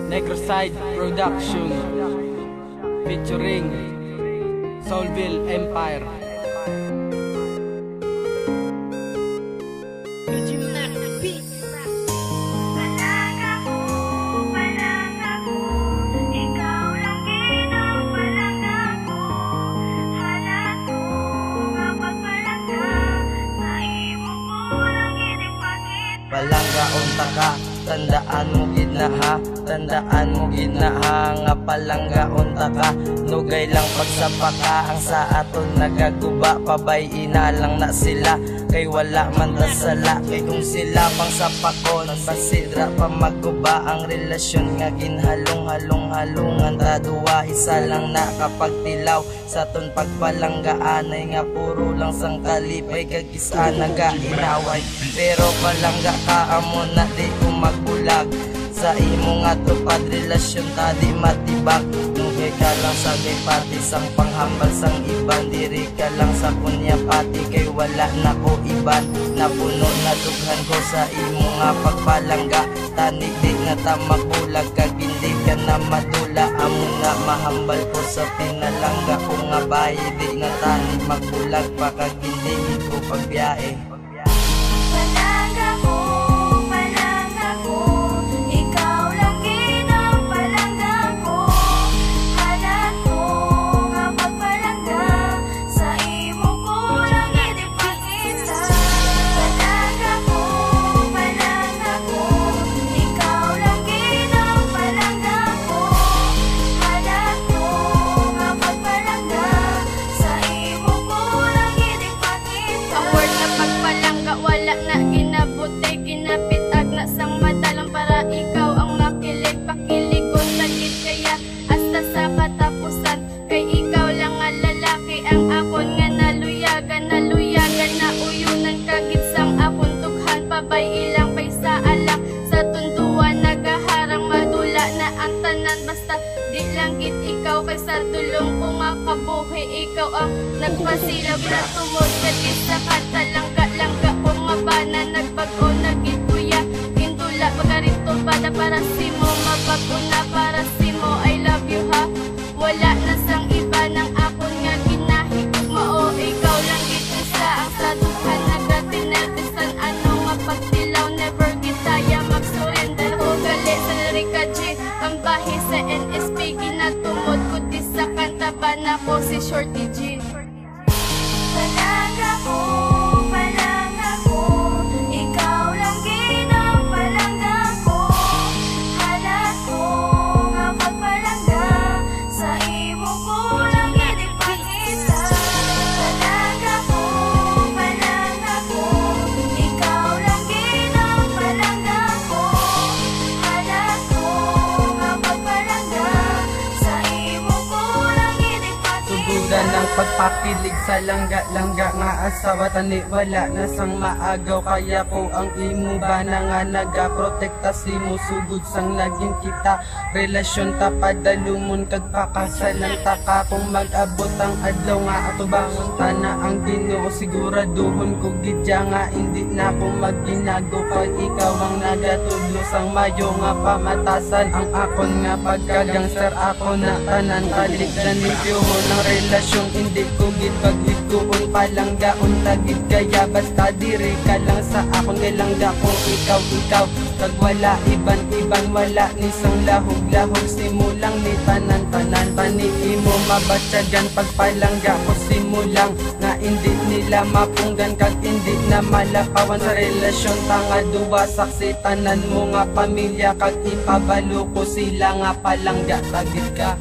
Negroside Production featuring Soulville Empire. Palangga unta ka, tandaan mo gid na ha, tandaan mo gid na ha, nga palangga unta ka, nugay lang pagsapa ka, ang sa aton nagaguba, pabay ina lang na sila, kay wala man ta sala, kay kung sila pang sapakon, basidra pa magguba, ang relasyon nga ginhalong-halong-halungan, ta duwa isa lang na kapag tilaw, sa ton pagpalanggaanay nga puro lang sang kalipay, kag isa nagainaway, pero palangga ka amo na di ko magbulag, sa imo nga tupad relasyon ta di matibak, nugay ka lang sa gay pati sang panghambal sang iban, diri ka lang sa kunya pati, kay wala na ko iban, napuno na dughan ko sa imo nga pagpalangga, tanig di na ta magbulag, kag hindi ka na madula, amo na mahambal ko sa pinalangga ko nga bayi, di na tanig magbulag pa, kag hindi ko pagbiyae. Ikaw kay sa tulong ko nga kabuhi, ikaw ang nagpasilab na tumod kati sa katalangga-langga ko nga bana, nagbago nagit kuya hindula pagarito para simo, mabago na para simo, I love you ha, wala na sang iba nang akon nga ginahigog mao, ikaw lang gito sa ang sa dukhan nagatinelbisan, ano nga pagtilaw, never gitaya mag-surrender ko, gali sa Rika G ang bahi sa NSP, ginatumod ko di sa kanta ba na ko si Shorty G. Palangga ko, ikaw lang ginapalangga ko, halat ko nga pagpalangga, sa imo ko lang ginipakita. Palangga ko, ikaw lang ginapalangga ko, halat ko nga pagpalangga, sa imo ko lang ginipakita. Sugudan ng pagpakilig sa langga-langga nga asawa, tani wala na sang maagaw, kaya ko ang imo ba na nga nagaprotekta, simo sugod sang naging kita, relasyon ta padalumon kag pakasalan ta ka, kung mag-abot ang adlaw nga ato ba tana ang Ginoo, siguraduhon ko gidya nga hindi na ko magginago, kay ikaw ang nagatudlo sang mayo nga pamatasan, ang akon nga pagka-gangster ako na tanan, balik na nibyohon ng relasyon, hindi ko gid pagwid ko un palangga unta gid, kaya basta diri ka lang sa akon galangga ko, ikaw kag wala iban wala ni sang lahog simulang ni tanan paniki mo mabatyagan pagpalangga ko, simulang nga hindi nila mapunggan, kag hindi na malapawan sa relasyon tanga duwa, saksi tanan mo nga pamilya, kag ipabalo ko sila nga palangga tagid ka.